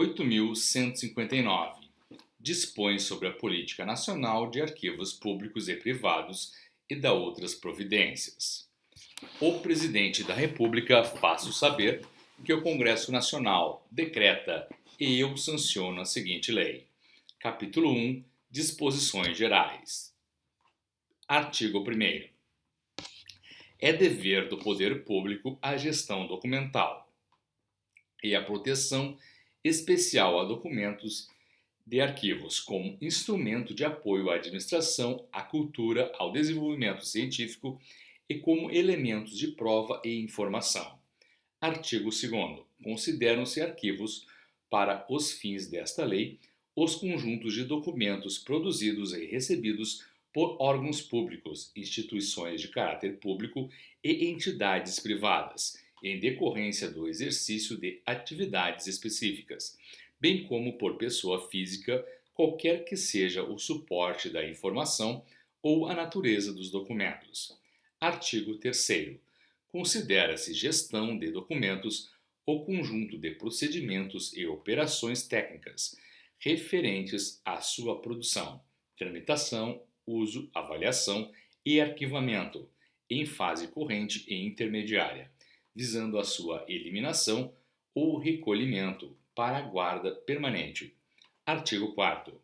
8.159 dispõe sobre a Política Nacional de Arquivos Públicos e Privados e da outras providências. O Presidente da República faço saber que o Congresso Nacional decreta e eu sanciono a seguinte lei. Capítulo 1. Disposições Gerais. Artigo 1º. É dever do poder público a gestão documental e a proteção especial a documentos de arquivos como instrumento de apoio à administração, à cultura, ao desenvolvimento científico e como elementos de prova e informação. Artigo 2º. Consideram-se arquivos, para os fins desta lei, os conjuntos de documentos produzidos e recebidos por órgãos públicos, instituições de caráter público e entidades privadas, em decorrência do exercício de atividades específicas, bem como por pessoa física, qualquer que seja o suporte da informação ou a natureza dos documentos. Artigo 3º. Considera-se gestão de documentos o conjunto de procedimentos e operações técnicas referentes à sua produção, tramitação, uso, avaliação e arquivamento, em fase corrente e intermediária, visando a sua eliminação ou recolhimento para a guarda permanente. Artigo 4º.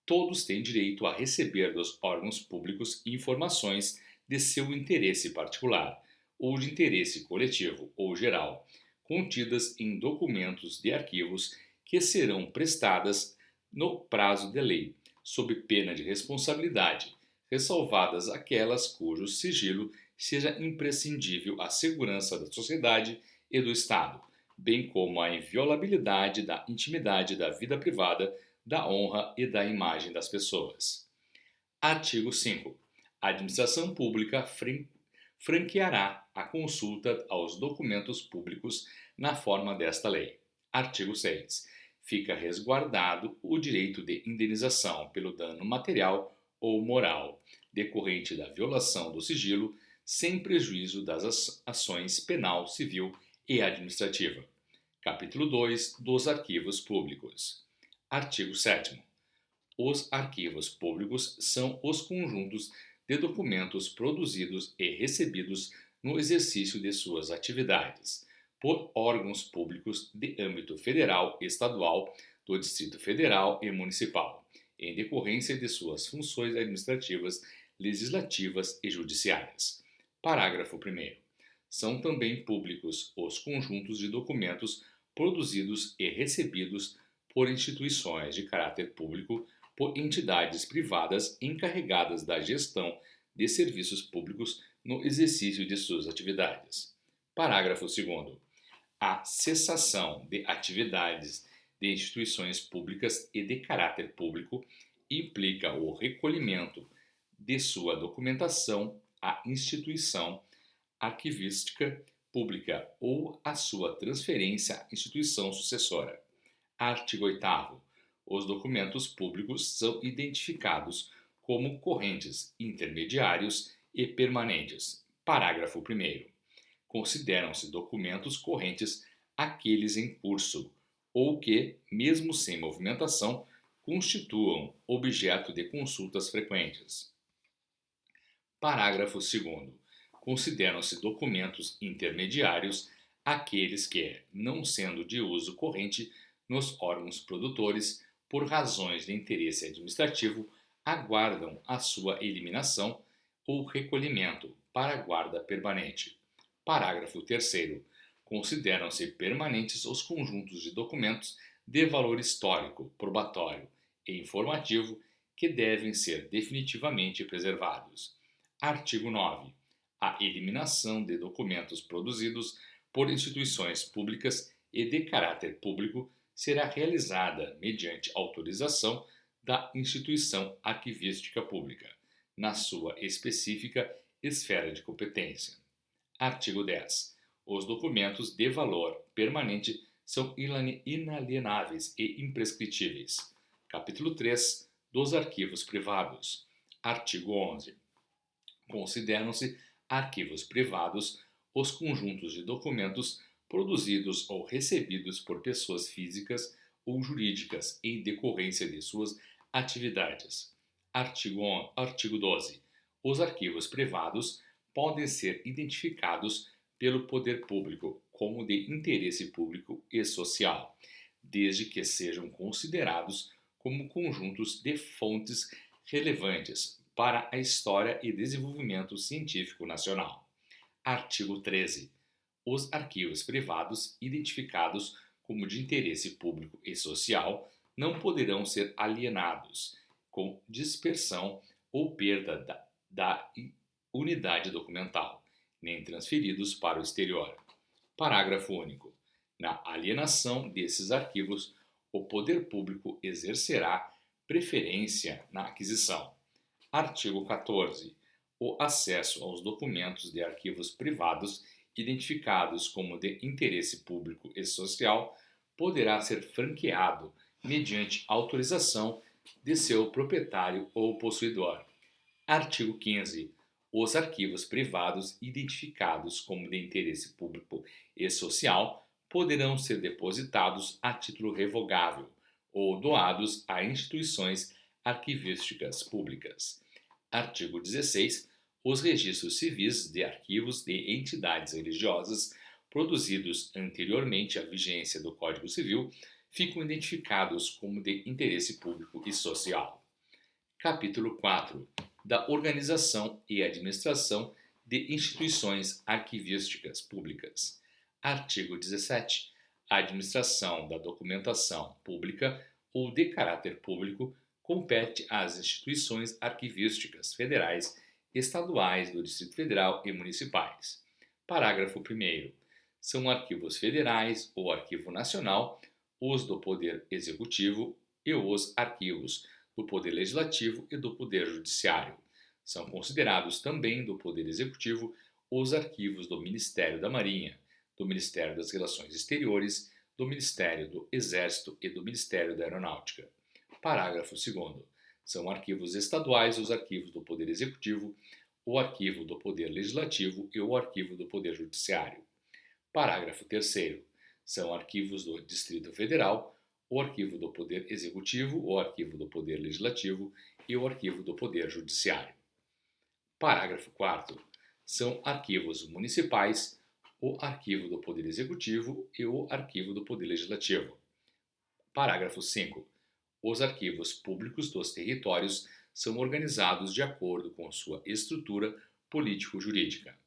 Todos têm direito a receber dos órgãos públicos informações de seu interesse particular ou de interesse coletivo ou geral, contidas em documentos de arquivos que serão prestadas no prazo de lei, sob pena de responsabilidade, ressalvadas aquelas cujo sigilo seja imprescindível à segurança da sociedade e do Estado, bem como à inviolabilidade da intimidade da vida privada, da honra e da imagem das pessoas. Artigo 5. A administração pública franqueará a consulta aos documentos públicos na forma desta lei. Artigo 6. Fica resguardado o direito de indenização pelo dano material ou moral decorrente da violação do sigilo, sem prejuízo das ações penal, civil e administrativa. Capítulo 2 dos Arquivos Públicos. Artigo 7º. Os arquivos públicos são os conjuntos de documentos produzidos e recebidos no exercício de suas atividades por órgãos públicos de âmbito federal, estadual, do Distrito Federal e municipal, em decorrência de suas funções administrativas, legislativas e judiciárias. Parágrafo 1º. São também públicos os conjuntos de documentos produzidos e recebidos por instituições de caráter público, por entidades privadas encarregadas da gestão de serviços públicos no exercício de suas atividades. Parágrafo 2º. A cessação de atividades de instituições públicas e de caráter público implica o recolhimento de sua documentação à instituição arquivística pública ou a sua transferência à instituição sucessora. Artigo 8º. Os documentos públicos são identificados como correntes, intermediários e permanentes. Parágrafo 1º. Consideram-se documentos correntes aqueles em curso ou que, mesmo sem movimentação, constituam objeto de consultas frequentes. Parágrafo 2º. Consideram-se documentos intermediários aqueles que, não sendo de uso corrente nos órgãos produtores, por razões de interesse administrativo, aguardam a sua eliminação ou recolhimento para a guarda permanente. Parágrafo 3º. Consideram-se permanentes os conjuntos de documentos de valor histórico, probatório e informativo que devem ser definitivamente preservados. Artigo 9. A eliminação de documentos produzidos por instituições públicas e de caráter público será realizada mediante autorização da instituição arquivística pública, na sua específica esfera de competência. Artigo 10. Os documentos de valor permanente são inalienáveis e imprescritíveis. Capítulo 3 dos Arquivos Privados. Artigo 11. Consideram-se arquivos privados os conjuntos de documentos produzidos ou recebidos por pessoas físicas ou jurídicas em decorrência de suas atividades. Artigo 12. Os arquivos privados podem ser identificados pelo poder público como de interesse público e social, desde que sejam considerados como conjuntos de fontes relevantes para a história e desenvolvimento científico nacional. Artigo 13. Os arquivos privados identificados como de interesse público e social não poderão ser alienados com dispersão ou perda da unidade documental, nem transferidos para o exterior. Parágrafo único. Na alienação desses arquivos, o poder público exercerá preferência na aquisição. Artigo 14. O acesso aos documentos de arquivos privados identificados como de interesse público e social poderá ser franqueado mediante autorização de seu proprietário ou possuidor. Artigo 15. Os arquivos privados identificados como de interesse público e social poderão ser depositados a título revogável ou doados a instituições arquivísticas públicas. Artigo 16. Os registros civis de arquivos de entidades religiosas produzidos anteriormente à vigência do Código Civil ficam identificados como de interesse público e social. Capítulo 4. Da organização e administração de instituições arquivísticas públicas. Artigo 17. A administração da documentação pública ou de caráter público compete às instituições arquivísticas federais, estaduais do Distrito Federal e municipais. Parágrafo 1º. São arquivos federais ou arquivo nacional os do Poder Executivo e os arquivos do Poder Legislativo e do Poder Judiciário. São considerados também do Poder Executivo os arquivos do Ministério da Marinha, do Ministério das Relações Exteriores, do Ministério do Exército e do Ministério da Aeronáutica. Parágrafo 2º. São arquivos estaduais os arquivos do Poder Executivo, o arquivo do Poder Legislativo e o arquivo do Poder Judiciário. Parágrafo 3º. São arquivos do Distrito Federal, o arquivo do Poder Executivo, o arquivo do Poder Legislativo e o arquivo do Poder Judiciário. Parágrafo 4º. São arquivos municipais, o arquivo do Poder Executivo e o arquivo do Poder Legislativo. Parágrafo 5. Os arquivos públicos dos territórios são organizados de acordo com sua estrutura político-jurídica.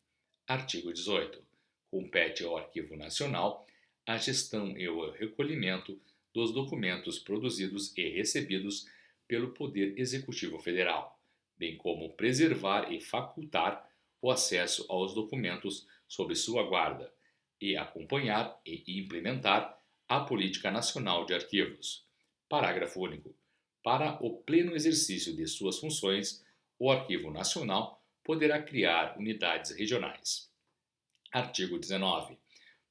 Artigo 18. Compete ao Arquivo Nacional a gestão e o recolhimento dos documentos produzidos e recebidos pelo Poder Executivo Federal, bem como preservar e facultar o acesso aos documentos sob sua guarda e acompanhar e implementar a Política Nacional de Arquivos. Parágrafo único. Para o pleno exercício de suas funções, o Arquivo Nacional poderá criar unidades regionais. Artigo 19.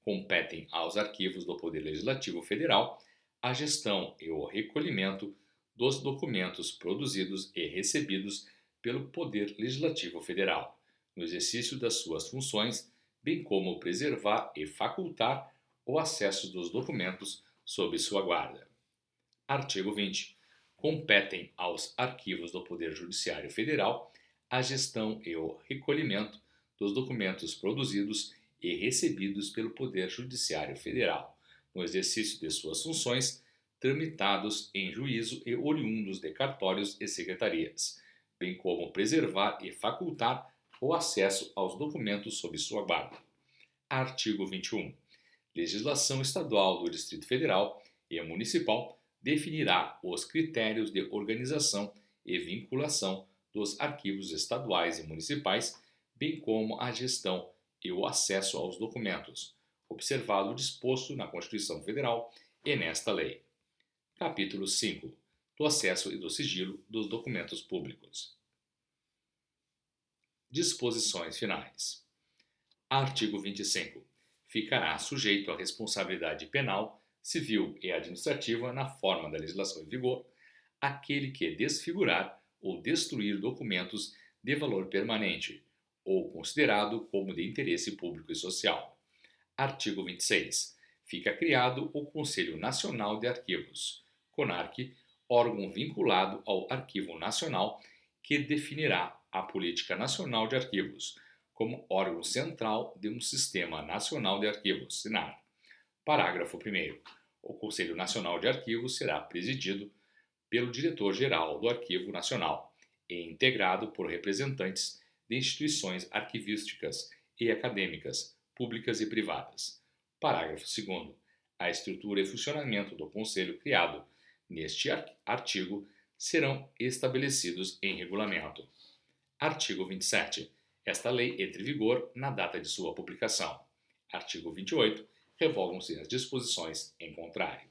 Competem aos arquivos do Poder Legislativo Federal a gestão e o recolhimento dos documentos produzidos e recebidos pelo Poder Legislativo Federal, no exercício das suas funções, bem como preservar e facultar o acesso dos documentos sob sua guarda. Artigo 20. Competem aos arquivos do Poder Judiciário Federal a gestão e o recolhimento dos documentos produzidos e recebidos pelo Poder Judiciário Federal, no exercício de suas funções, tramitados em juízo e oriundos de cartórios e secretarias, bem como preservar e facultar o acesso aos documentos sob sua guarda. Artigo 21. Legislação estadual do Distrito Federal e municipal definirá os critérios de organização e vinculação dos arquivos estaduais e municipais, bem como a gestão e o acesso aos documentos, observado o disposto na Constituição Federal e nesta lei. Capítulo 5. Do acesso e do sigilo dos documentos públicos. Disposições finais. Artigo 25. Ficará sujeito à responsabilidade penal, civil e administrativa na forma da legislação em vigor aquele que desfigurar ou destruir documentos de valor permanente ou considerado como de interesse público e social. Artigo 26. fica criado o Conselho Nacional de Arquivos, CONARC, órgão vinculado ao Arquivo Nacional que definirá a Política Nacional de Arquivos, como órgão central de um Sistema Nacional de Arquivos, SINAR. Parágrafo 1º. O Conselho Nacional de Arquivos será presidido pelo Diretor-Geral do Arquivo Nacional e integrado por representantes de instituições arquivísticas e acadêmicas, públicas e privadas. Parágrafo 2º. A estrutura e funcionamento do Conselho criado neste artigo serão estabelecidos em regulamento. Artigo 27. Esta lei entra em vigor na data de sua publicação. Artigo 28. Revogam-se as disposições em contrário.